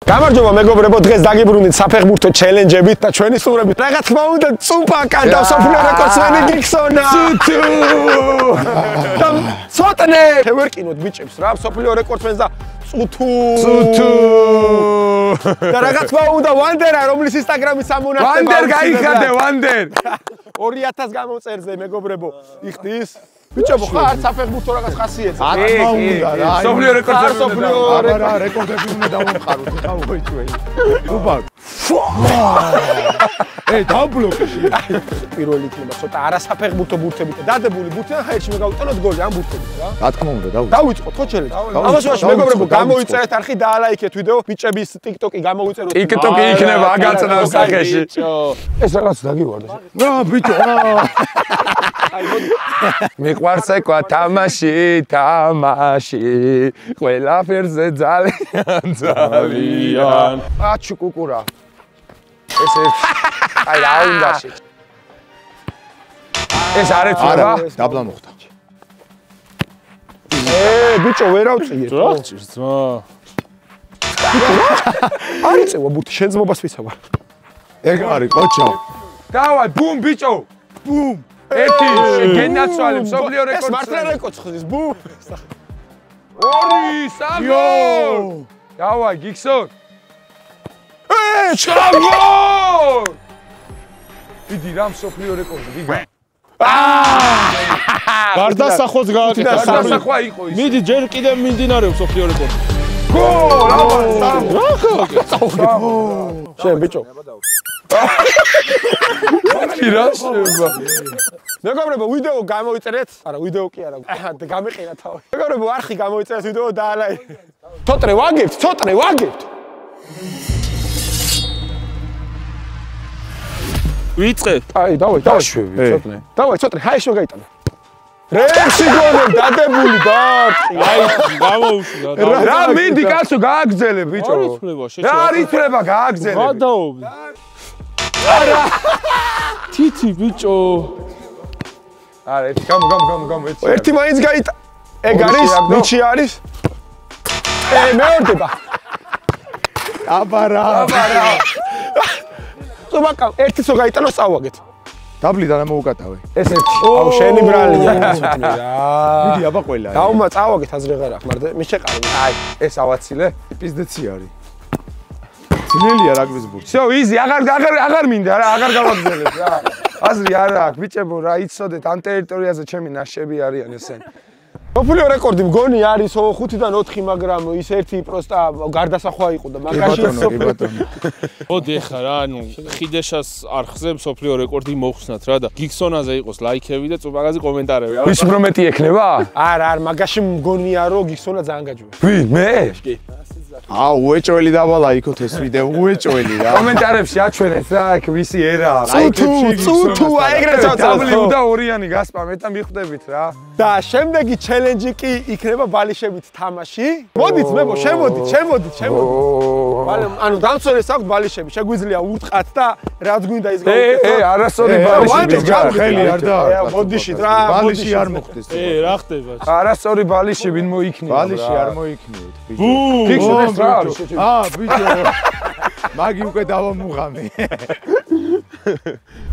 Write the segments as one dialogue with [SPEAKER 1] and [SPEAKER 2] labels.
[SPEAKER 1] გამარჯობა მეგობრებო, დღეს დაგიბრუნდით საფეხბურთო ჩელენჯებით და ჩვენი სტუმრებით. რა თქმა უნდა, წუპაკა და სოფლიო რეკორდსმენი გიქსონა. და ცოტნე შევერკინოთ ბიჭებს რა, სოფლიო რეკორდსმენს და წუთუ. და რა თქმა უნდა, ვანდერა, რომლის ინსტაგრამის ამონახება.
[SPEAKER 2] ვანდერ გაიხადე, ვანდერ.
[SPEAKER 1] 2000 გამოწერზე მეგობრებო, იხდის. ბიჭებო, ხარ საფეხბურთო რაღაც ხასიათზე.
[SPEAKER 3] ათმა უნდა რა.
[SPEAKER 2] სოფლიო რეკორდები
[SPEAKER 3] უნდა რეკორდები უნდა დავამყაროთ, ხა მოიჭველი. უბარ. დავბლოკში.
[SPEAKER 1] პირველი იქნება ცოტა არასაფეხბურთო ბურთებით და დადებული ბურთიდან ხაერში მეგავიტანოთ გოლი ამ ბურთებით რა.
[SPEAKER 3] რა თქმა უნდა,
[SPEAKER 1] დავიწყოთ ხო ჩელენჯი. ამას ვაშ მეგობრებო, გამოიწერეთ არხი და ალაიქეთ ვიდეო, ბიჭების TikTok-ი გამოვიწეროთ.
[SPEAKER 2] TikTok-ი იქნება აგაცნავს სახეში.
[SPEAKER 1] ეს რაღაც დაგივარდა.
[SPEAKER 3] რა ბიჭო,
[SPEAKER 2] მიყვარს ეკვა თამაში, თამაში. ყველაფერზე ძალიან.
[SPEAKER 1] აჩუ კუკურა.
[SPEAKER 2] ეს აი რა უნდა შე. ეს არ ეცვა?
[SPEAKER 3] დაბლა მოხდა.
[SPEAKER 1] ბიჭო ვერ ავწიეთ.
[SPEAKER 2] რა ჭირს ძმა?
[SPEAKER 1] არ იწევა ბურთი, შენ ძმობას ვისავა.
[SPEAKER 3] ეგ არის ყოჩო.
[SPEAKER 2] დავაი, ბუმ ბიჭო. ბუმ. ერთი გენაცვალე მსოფლიო რეკორდს.
[SPEAKER 1] ეს მართლა რეკორდს ხდის, ბუმ.
[SPEAKER 2] ორი, სამი. დავაი, გიქსონ.
[SPEAKER 1] ჩავო!
[SPEAKER 2] დიდი რამ სოფლიო რეკორდი, ვიგა.
[SPEAKER 4] გარდასახვაც გააკეთა.
[SPEAKER 2] გარდასახვა იყო ის.
[SPEAKER 4] მიდი ჯერ კიდევ მიმდინარეობს სოფლიო რეკორდი.
[SPEAKER 2] გოლ, აბა, სამ.
[SPEAKER 1] შენ ბიჭო.
[SPEAKER 2] კი რა შეება.
[SPEAKER 1] მეგობრებო, ვიდეო გამოვიწერეთ. არა, ვიდეო კი არა. გამიყინა თავი. მეგობრებო, არხი გამოვიწერეთ ვიდეო და ალაი. ცოტნე ვაგებთ.
[SPEAKER 4] ვიწყე.
[SPEAKER 1] აი, დავაი,
[SPEAKER 2] ცოტნე.
[SPEAKER 1] დავაი, ცოტნე, ჰაიშო გაიტანა. რექსი გოლები დადებული და
[SPEAKER 4] აი, გამოუშვა.
[SPEAKER 2] რა მინდი კაცო გააგზელე ბიჭო.
[SPEAKER 4] არ იცვლება შეჭა.
[SPEAKER 2] რა არ იცვლება გააგზელე.
[SPEAKER 4] გადაობ. თითი ბიჭო.
[SPEAKER 2] არა, ერთი გამო ერთი.
[SPEAKER 1] ერთი მაინც გაიტა. ეგ არის, ნიჩი არის. მეორდება.
[SPEAKER 3] აბარა.
[SPEAKER 1] წუბაკა, ერთიც რო გაიტანო წავაგეთ.
[SPEAKER 3] დაბლიდან მოუკატავე.
[SPEAKER 1] ეს ერთი. აუ, შენი ბრალი რა.
[SPEAKER 3] მიდი აბა ყველა.
[SPEAKER 1] დაუმა წავაგეთ აზრი აღარ აქვს, მაგრამ მის შეყარი.
[SPEAKER 2] აი, ეს ავაცილე.
[SPEAKER 3] პიზდეცი არის. ძნელია რაგბის ბურთი.
[SPEAKER 2] всё, იზი, აღარ მინდა რა, აღარ გავაგზელებ რა. აზრი არ აქვს, ბიჭებო, რა იცოდეთ, ამ ტერიტორიაზე ჩემი ნაშები არიან ესენი.
[SPEAKER 1] სოფლიო რეკორდი მგონი არის 5-დან 4, მაგრამ ის ერთი პროსტა გარდასახვა იყო და მაგაში
[SPEAKER 3] ბატონო.
[SPEAKER 4] მოდი ახლა რა, ანუ ხიდეშას არხზე სოფლიო რეკორდი მოხსნათ რა და გიქსონაზე იყოს ლაიქები და წუპაკაზე კომენტარები.
[SPEAKER 2] ვის უფრო მეტი ექნება?
[SPEAKER 1] არა, მაგაში მგონია რომ გიქსონა ძალიან გაჯვე.
[SPEAKER 2] ვინ, მე?
[SPEAKER 1] კი.
[SPEAKER 3] უეჭველი დავალაიქოთ ეს ვიდეო, უეჭველი რა.
[SPEAKER 2] კომენტარებში აჩვენეთ რა, აქ ვისი ერა.
[SPEAKER 1] წუთუ, ეგრეთ
[SPEAKER 2] წავლი და ორიანი გასპა, მე და მიხვდებით რა.
[SPEAKER 1] და შემდეგი ჩელენჯი კი იქნება ბალიშებით თამაში. მოდით მებო, შემოდით. ანუ დამცველეს აქვს ბალიშები, შეგვიძლია ურტყათ და რაც გვინდა ის გავუკეთოთ.
[SPEAKER 2] არასორი ბალიში.
[SPEAKER 3] ხელი არ დაარტყა.
[SPEAKER 1] მოდიშით რა,
[SPEAKER 3] ბალიში არ მოხდეს.
[SPEAKER 4] რა ხდება?
[SPEAKER 2] არასორი ბალიში ვინ მოიქნება.
[SPEAKER 3] ბალიში არ მოიქნიოთ.
[SPEAKER 2] გიქსონეს რა არის?
[SPEAKER 3] ბიჭო. მაგი უკვე დავამუღამე.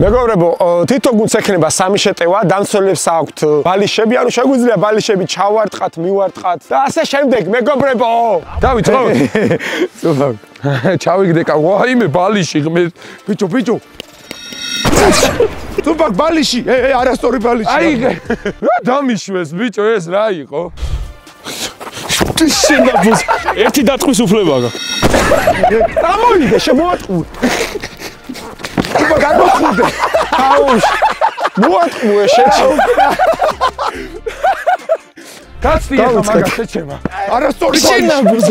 [SPEAKER 1] მეგობრებო, თითო გუნდს ექნება 3 შეტევა, დამცველებს აქვთ ბალიშები, ანუ შეგვიძლია ბალიშები ჩავარტყათ, მივარტყათ და ასე შემდეგ, მეგობრებო.
[SPEAKER 2] დავიწყოთ.
[SPEAKER 3] სულაკ.
[SPEAKER 2] ჩავიგდე ვაიმე ბალიში ღმერთ.
[SPEAKER 3] ბიჭო. თუმბაკ ბალიში, არასწორი ბალიში.
[SPEAKER 2] აი, რა დამიშვეს ბიჭო, ეს რა იყო?
[SPEAKER 4] შენაბუს ერთი დათყვის უფლება გაქვს.
[SPEAKER 1] დამოვიდე, შემოატყუე. თუმბაკ გადმოხუდე. აუშ. მოატყუე შეჭო.
[SPEAKER 2] გაცდი ახლა მაგას შეჩემა.
[SPEAKER 3] არასწორი
[SPEAKER 1] შენაბუს.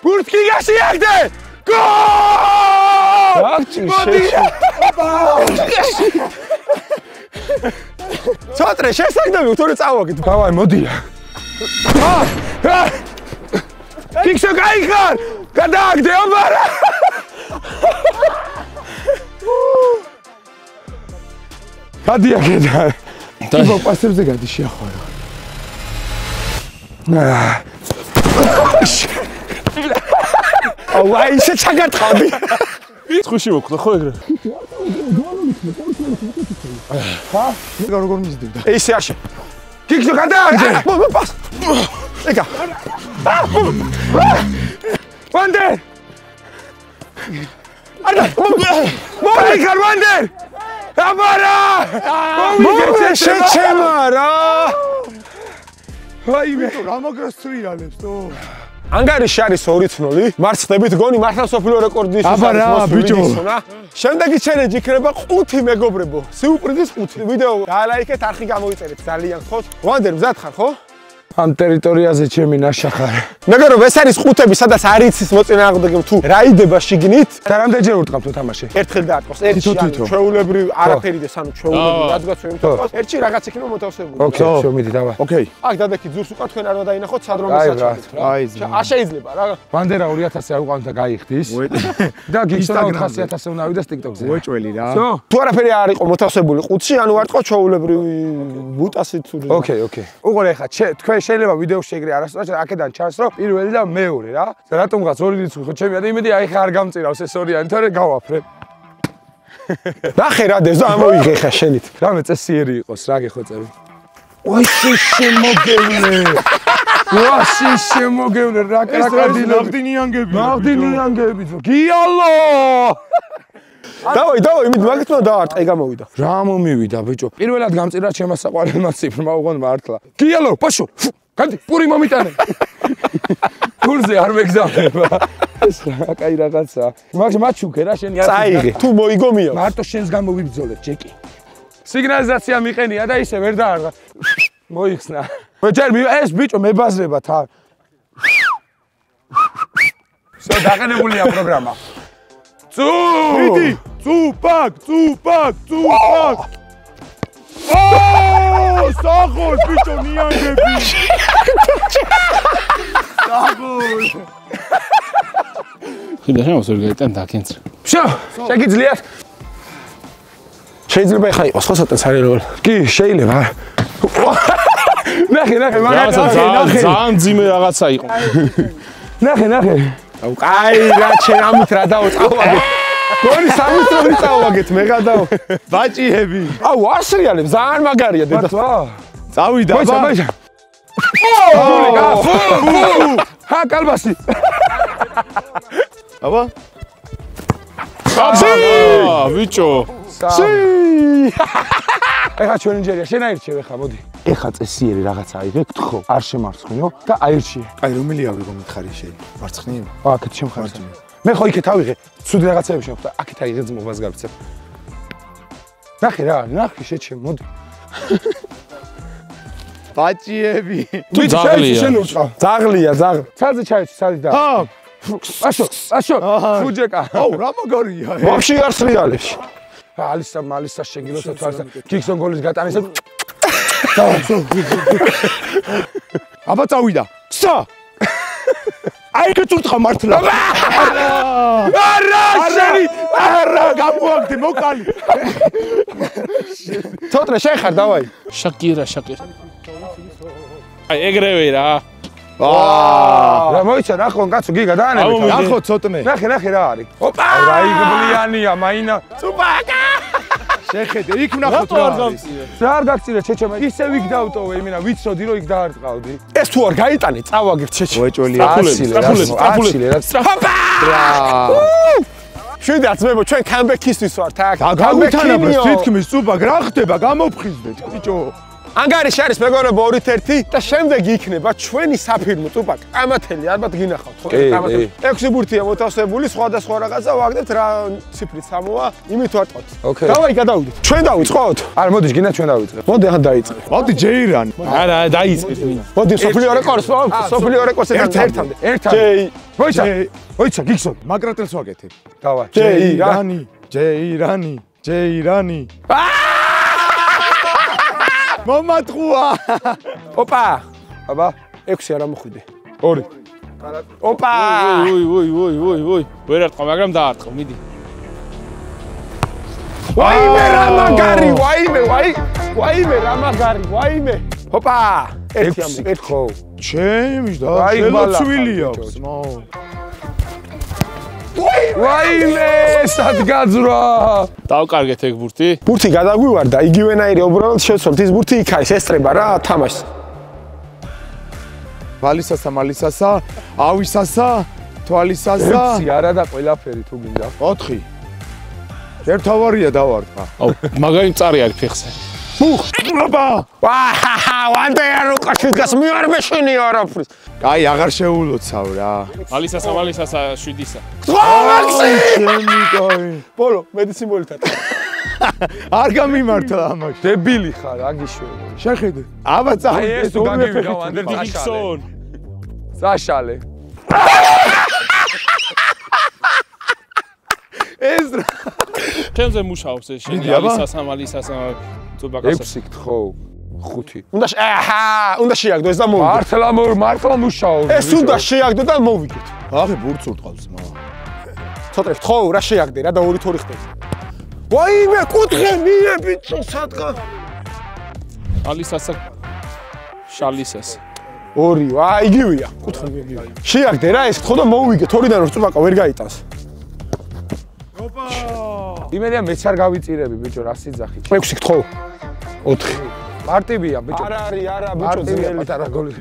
[SPEAKER 2] ბურთი გასიაგდე! გოლ!
[SPEAKER 1] ცოტნე შესაგდები თორე წავაგეთ.
[SPEAKER 2] დავაი, მოდია. გიქსო გაიხარ! გადააგდე აბარა! გადიაგედა.
[SPEAKER 3] ტიპო პასებზე გადი შეახვალა.
[SPEAKER 1] აი ისე ჩაგატყავდი.
[SPEAKER 4] ხუში მოხდა ხო ეგრე?
[SPEAKER 3] როგორ მიზდება?
[SPEAKER 1] ისე არშე.
[SPEAKER 2] გიგზო გადაარჯე.
[SPEAKER 1] პას. ეკა.
[SPEAKER 2] ვანდერ. არა. მომიგარ ვანდერ. აბარა!
[SPEAKER 1] მომიგე შეჩემა რა.
[SPEAKER 2] ვაიმე.
[SPEAKER 3] რა მაგრას ტრიალებს თო?
[SPEAKER 1] ანგარიში არის 2-0. მარცხდებით გონი მართლა სოფლიო რეკორდის
[SPEAKER 3] აბა რა, ბიჭო.
[SPEAKER 1] შემდეგი ჩელენჯი იქნება 5 მეგობრებო. სიურპრიზის 5. ვიდეო დაალაიქეთ, არხი გამოიწერეთ ძალიან ხოთ. ვანდერ მზად ხარ ხო?
[SPEAKER 2] ამ ტერიტორიაზე ჩემი ნაშახარი.
[SPEAKER 1] მეგობრებო, ეს არის 5-ები, სადაც არ იცის მოწინააღმდეგე თუ რა იდება შიგნით.
[SPEAKER 2] და რამდენჯერ ურტყავთ თამაში?
[SPEAKER 1] ერთხელ დაარტყოს. ერთში ჩვეულებრივ არაფერიდეს, ანუ ჩვეულებრივ რადგან იმთხოვს. ერთში რაღაც იქნება მოთავსებული.
[SPEAKER 2] ოკეი, შემიდი დავა.
[SPEAKER 3] ოკეი.
[SPEAKER 1] აქ დადექი ძურს უკან თქვენ არ დაინახოთ სადრომის საჭიროებით.
[SPEAKER 3] აი,
[SPEAKER 1] არ შეიძლება რა.
[SPEAKER 2] ვანდერა 2000 აუყავთ და გაიხდის. და გიგზო 400000 უნდა ავიდეს TikTok-ზე.
[SPEAKER 3] უეჭველი რა.
[SPEAKER 1] თუ არაფერი არ იყო მოთავსებული ყუთში, ანუ არ თქო ჩვეულებრივი ბუტასი თუ
[SPEAKER 2] ოკეი. უყურე ხა, თქვენ შეიძლება ვიდეოში ეგრე არასდროს აქედან ჩანს რომ პირველი და მეორე რა. რატომღაც ორი რიცხვი ხო ჩემი და იმედი აი ხა არ გამწირავს ეს ორიანი, თორე გავაფრე.
[SPEAKER 1] ნახე რა დეზო ამოიღე ხა შენით.
[SPEAKER 2] რამე წესიერი იყოს, რა გეხოწები. ой შემოგევნე. ვაში შემოგევნე რა კრაკადილები. ნაღდინიანგები. გიალო!
[SPEAKER 1] დავაი, იმით მაგით უნდა დაარტყე გამოვიდა.
[SPEAKER 2] რა მომივიდა ბიჭო. პირველად გამწირა ჩემს საყვარელმა ციფრმა უღონ მართლა. გიალო, პაშო. გადი, პური მომიტანე. კურზე არ მეგზავნება. ეს რა კაი რაღაცა. მაგ მაჩუქე რა შენი არ
[SPEAKER 1] წაიღე. თუ მოიგომია.
[SPEAKER 2] მარტო შენს გამო ვიბრძოლებ, ჯეკი. სიგნალიზაცია მიყენია და ისე ვერ დაარღა. მოიხსნა. ჯერ ეს ბიჭო მებაზრება თან. სო დაყენებულია პროგრამა.
[SPEAKER 3] მიდი, წუპაკ. საღოლ ბიჭო ნიანგები. საღოლ.
[SPEAKER 4] ხიდა შემოსულ გაიტან დაკენცრა.
[SPEAKER 2] შო, შეგიძლიათ?
[SPEAKER 1] შეიძლება ხა იყოს ხო ცოტა სარეოლ.
[SPEAKER 2] კი, შეიძლება. ნახე,
[SPEAKER 4] ძალიან ძიმე რაღაცა იყო.
[SPEAKER 2] ნახე.
[SPEAKER 1] აი რა შენ ამით რა დაუწყავაგეთ. გონი 3 წავაგეთ მე გადაო.
[SPEAKER 3] ბაჭიები.
[SPEAKER 1] აუ ასრიალებ ძალიან მაგარია დედა.
[SPEAKER 3] წავიდა ბა.
[SPEAKER 2] ჰა კალბასი.
[SPEAKER 3] აბა.
[SPEAKER 4] ბიჭო.
[SPEAKER 2] ეხა ჩვენი ჯერია, შენ აირჩევ ეხა, მოდი. ეხა წესიერი რაღაცა აიღე, გთხოვ, არ შემარცხნიო და აირჩიე.
[SPEAKER 3] აი რომელი ავიღო მითხარი შენ? მარცხნივ?
[SPEAKER 2] აქეთ შემხარჯე. მე ხო იქეთ ავიღე, ცუდი რაღაცები შემხდა, აქეთ აიღე ძმობას გავცებ. ნახე შეჩემ, მოდი.
[SPEAKER 3] ბაჭიები.
[SPEAKER 4] თუ ძაღლია.
[SPEAKER 2] შენ ურწყავ.
[SPEAKER 1] ძაღლია.
[SPEAKER 2] ცალზე ჩაიჭი, ცალი და. აშო, ფუჯეკა.
[SPEAKER 3] აუ, რა მაგარია.
[SPEAKER 1] ვაფშე არ სრიალებს.
[SPEAKER 2] ალისა შეგილოსა თვალსა. გიგზონ გოლის გატანისა.
[SPEAKER 3] აბა წავიდა. სა. აი გეწურთხა მართლა. არა, გამოაგდე მოკალი.
[SPEAKER 1] ცოტა შეხარ დავაი.
[SPEAKER 4] შაკირა. აი ეგრევე რა.
[SPEAKER 2] რა მოიცა რა ხომ კაცო გიგა დაანებეთ.
[SPEAKER 3] ნახო ცოტნე.
[SPEAKER 2] ნახე რა არის. ოპა! რა იგბლიანია მაინა.
[SPEAKER 1] წუპაკა.
[SPEAKER 3] შეხედე, იქ ვნახოთ რა არის.
[SPEAKER 2] რა არ გაგწირე ჩეჩემა. ისე ვიქ დავტოვე იმენა ვიცოდი რომ იქ დაარტყავდი.
[SPEAKER 1] ეს თუ არ გაიტანე წავაგებ ჩეჩე.
[SPEAKER 3] უეჭველი.
[SPEAKER 2] ტრაფულები.
[SPEAKER 1] შვიდაც მე ჩვენ კამბექისთვის ვართ აქ.
[SPEAKER 3] გაგვიტანაბრეს თითქმის წუპაკ რა ხდება გამოფხიზდეთ ბიჭო.
[SPEAKER 1] ანგარიში არის მეგობრებო 2-1 და შემდეგ იქნება ჩვენი საფირმო წუპაკ. კამათელი ალბათ გინახავთ ხო? კამათელი. 6 ბურთია მოთავსებული, სხვადასხვა რაღაცა ვაგდებთ რა ციფრით სამოა, იმით ვარტყოთ. დავაი გადავიდეთ. ჩვენ დავიწყოთ?
[SPEAKER 2] არა, მოდი გინდა ჩვენ დავიწყებ.
[SPEAKER 1] მოდი ახლა დაიწყე.
[SPEAKER 3] მოდი ჯეირანი.
[SPEAKER 4] არა, დაიწყეთ მინდა.
[SPEAKER 1] მოდი სოფლიო რეკორდს ერთამდე.
[SPEAKER 2] მოიცა გიგზონ.
[SPEAKER 3] მაგრატელს ვაკეთე.
[SPEAKER 2] დავაი.
[SPEAKER 3] ჯეირანი. მომატყუა.
[SPEAKER 1] ოპა.
[SPEAKER 2] აბა,
[SPEAKER 1] 6 არა მოხვიდე.
[SPEAKER 2] 2.
[SPEAKER 1] ოპა.
[SPEAKER 4] ვой. ვერ არტყა, მაგრამ დაარტყა, მიდი.
[SPEAKER 1] ვაიმე რა მაგარი, ვაიმე. ოპა. ერთი
[SPEAKER 2] ხო.
[SPEAKER 3] ჩემი და
[SPEAKER 2] აი,
[SPEAKER 3] შელოცვილი
[SPEAKER 2] ბალახა,
[SPEAKER 3] აქვს მაო.
[SPEAKER 2] ვაიმე, სად გაძრა?
[SPEAKER 4] დავკარგეთ ეგ ბურთი.
[SPEAKER 1] ბურთი გადაგვივარდა, იგივენაირი უბრალოდ შევცვალთ ის ბურთი იქ არის, ესწრება რა თამაშს.
[SPEAKER 3] ვალისასა, მალისასა, ავისასა, თვალისასა.
[SPEAKER 2] 6 არა და ყველაფერი თუ გინდა.
[SPEAKER 3] 4. ერთავარია დავარტყა.
[SPEAKER 4] აუ, მაგარი მწარი არის ფეხზე.
[SPEAKER 3] აბა!
[SPEAKER 1] ვაჰაჰა, ვანდეარ უკაშვილს მიარ მეშინი არაფრის.
[SPEAKER 3] კაი, აღარ შეულოცავ რა.
[SPEAKER 4] ალისასა 7-ისა.
[SPEAKER 1] მაქსი!
[SPEAKER 3] ჩემი კაი.
[SPEAKER 1] ბოლო, მედიცინოლითად.
[SPEAKER 3] არ გამიმართლა ამაში.
[SPEAKER 2] დებილი ხარ, აგიშველი.
[SPEAKER 3] შეხედე. აბა წაი,
[SPEAKER 2] აი ეს თუ გაგივიდა ვანდერ
[SPEAKER 4] გიგსონ.
[SPEAKER 2] წაშალე.
[SPEAKER 3] ეს რა.
[SPEAKER 4] ჩემზე მუშაობს ეს შენი ალისასა წუბაკასა.
[SPEAKER 2] 6 გთხოვ. 5.
[SPEAKER 1] უნდა შეაგდო ეს და მოვიგეთ.
[SPEAKER 2] მართლა მუშაობს.
[SPEAKER 1] ეს უნდა შეაგდო და მოვიგეთ.
[SPEAKER 3] აღე ბურთს უტყავს მა.
[SPEAKER 1] ცოტა ხო, რა შეაგდე რა და 2-2 ხდება. ვაიმე, კუთხე მიები სადღა.
[SPEAKER 4] ალისასა შალისასა.
[SPEAKER 1] 2, იგივეა, კუთხე მიები. შეაგდე რა ეს ხო და მოვიგეთ. 2-დან რო წუბაკა ვერ გაიტანს.
[SPEAKER 3] ოპა!
[SPEAKER 2] იმედია მეც არ გავიწირები ბიჭო, რა სიძახი.
[SPEAKER 1] 6 გთხოვ. 4.
[SPEAKER 2] მარტივია ბიჭო.
[SPEAKER 1] არა არის, არა ბიჭო,
[SPEAKER 2] მარტივია
[SPEAKER 1] ძნელი.
[SPEAKER 2] პატარა გოლი.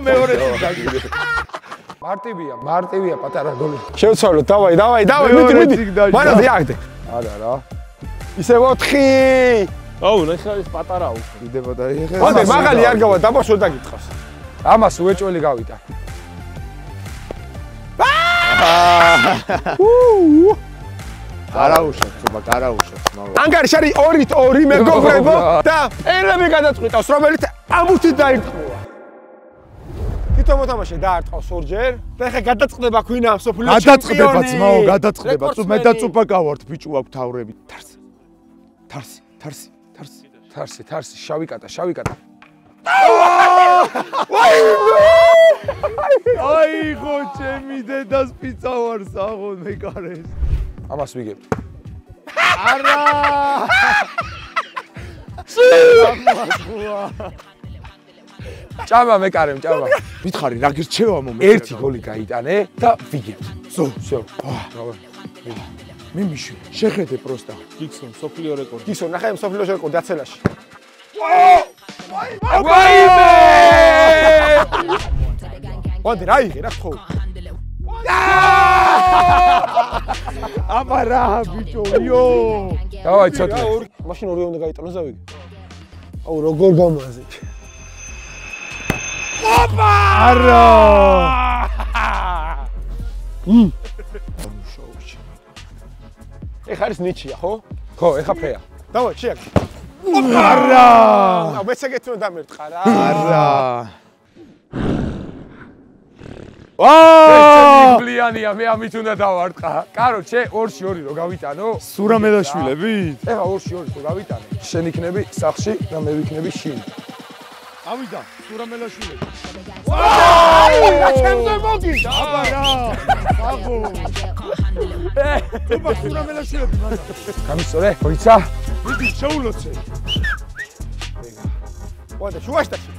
[SPEAKER 3] მეორე წიგდაგირე.
[SPEAKER 2] მარტივია პატარა გოლი.
[SPEAKER 1] შევცვალოთ, დავაი, მიდი. მანამდე იაგდე.
[SPEAKER 2] არა რა.
[SPEAKER 1] ისე 4.
[SPEAKER 4] აუ, ნახე ეს პატარაა უკვე.
[SPEAKER 3] იდება და ეხე.
[SPEAKER 1] ვანდე მაღალი არ გავა, დაბას ვერ დაგიტყავს.
[SPEAKER 2] ამას უეჭველი გავიტა.
[SPEAKER 3] არაუშავ, ცოტა არაუშავ, მავა.
[SPEAKER 1] ანგარიში არის 2-2 მეგობრებო და ელები გადაწყვიტავს, რომელიც ამუთით დაირთმევა. თვითონ მოთამაშე დაარტყავს 2-ჯერ და ეხა გადაწყდება ქვინა სოფლიო ჩემპიონი.
[SPEAKER 3] გადაწყდებაც, მაო, გადაწყდება. მე და წუპაკა ვართ, ბიჭო აქვს თავრები.
[SPEAKER 2] თარსი, შავი კატა.
[SPEAKER 3] აი ხო ჩემი დედას პიცა ვარ საღონ მეკარეს.
[SPEAKER 2] ამას ვიგებ.
[SPEAKER 3] არა!
[SPEAKER 2] ჭამა მეკარემ.
[SPEAKER 3] მითხარი რა გირჩევა მომე.
[SPEAKER 2] ერთი გოლი გაიტანე და ვიგებ.
[SPEAKER 3] всё. მიმიშვი, შეხედე პროსტა.
[SPEAKER 4] გიგსონ სოფლიო რეკორდი.
[SPEAKER 1] გიგსონ, ნახე სოფლიო რეკორდი აცელაში.
[SPEAKER 2] ვაიმე!
[SPEAKER 1] ვანდე რა იღე რა ხო?
[SPEAKER 3] აბა რა ბიჭო, იო!
[SPEAKER 2] დავაი ცოტა.
[SPEAKER 1] მაშინ 2 უნდა გაიტანოს და ვიგე. აუ როგორ გამაზე. ოპა!
[SPEAKER 3] არა!
[SPEAKER 1] ეხა არის ნიჩია, ხო?
[SPEAKER 2] ხო, ეხა ფრეა.
[SPEAKER 1] დავაი, შეაგდე.
[SPEAKER 3] არა!
[SPEAKER 1] აუ მეცეკეთო დამერტყა რა.
[SPEAKER 3] არა!
[SPEAKER 2] ბლიანია, მე ამით უნდა დავარტყა. კაროჩე, 2-2 რო გავიტანო.
[SPEAKER 3] სურამელაშვილებით?
[SPEAKER 2] ეხა 2-2 რო გავიტანე. შენ იქნები სახში და მე ვიქნები შინ.
[SPEAKER 3] ავიდა, სურამელაშვილები.
[SPEAKER 1] რა ჩემზე მოგიდა?
[SPEAKER 3] აბა რა! აგო! თუბა სურამელაშვილები მანდა.
[SPEAKER 2] გამისწორე, ხოიცა?
[SPEAKER 3] მიდი, შეულოცე.
[SPEAKER 1] ვანდე, შუაშტაში.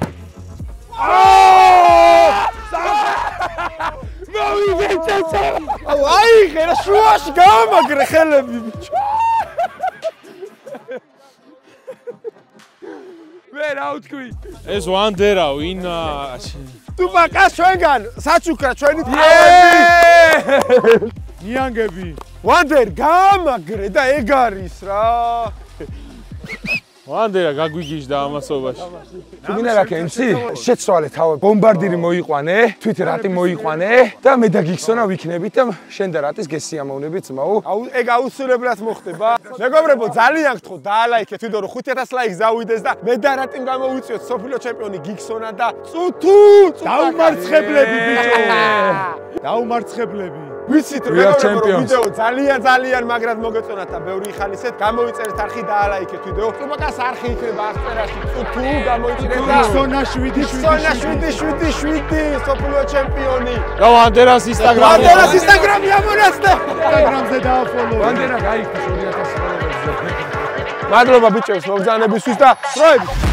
[SPEAKER 1] მოვიგეცე. აუ აიღე რა შუაში გამაგრე ხელები ბიჭო.
[SPEAKER 2] მე რა ვთქვი?
[SPEAKER 4] ეს ვანდერა ვინ
[SPEAKER 1] ტუბაკა ჩვენგან საჩუქრა ჩვენი თავები.
[SPEAKER 3] ნიანგები.
[SPEAKER 1] ვანდერ გამაგრე და ეგ არის რა.
[SPEAKER 4] ვანდერა გაგვიგიჟდა ამასობაში.
[SPEAKER 2] თუ გინდა რა კენცი? შეცვალე თავი. ბომბარდირი მოიყვანე, თვით რატი მოიყვანე და მე და გიგსონა ვიქნებით და შენ და რატის გესიამოვნებით ძმაო.
[SPEAKER 1] აუ ეგ აუცილებლად მოხდება. მეგობრებო, ძალიან გთხოვთ დაალაიქეთ ვიდეო, რომ 5000 ლაიქს დავიდეს და მე და რატიმ გამოვიწიოთ სოფლიო ჩემპიონი გიგსონა და წუთუ
[SPEAKER 3] დაუმარცხებლები ბიჭო. დაუმარცხებლები.
[SPEAKER 1] ვიცით რომ ვიდეო ძალიან მაგრად მოგეწონათ და ბევრი იხალისეთ, გამოიწერეთ არხი დაალაიქეთ ვიდეო. ტუბაკას არხი იქნება ასწერაში წუთუ გამოიწერეთ და
[SPEAKER 3] გიგსონა
[SPEAKER 1] 7 სოფლიო ჩემპიონი.
[SPEAKER 4] რა ვანდერას
[SPEAKER 1] ინსტაგრამი ამონაცდა.
[SPEAKER 3] ინსტაგრამზე დააფოლო.
[SPEAKER 2] ვანდერა გაიქცა 2000 ფოლოვერზე.
[SPEAKER 1] მადლობა ბიჭებს მოგზაურობისთვის და დროებით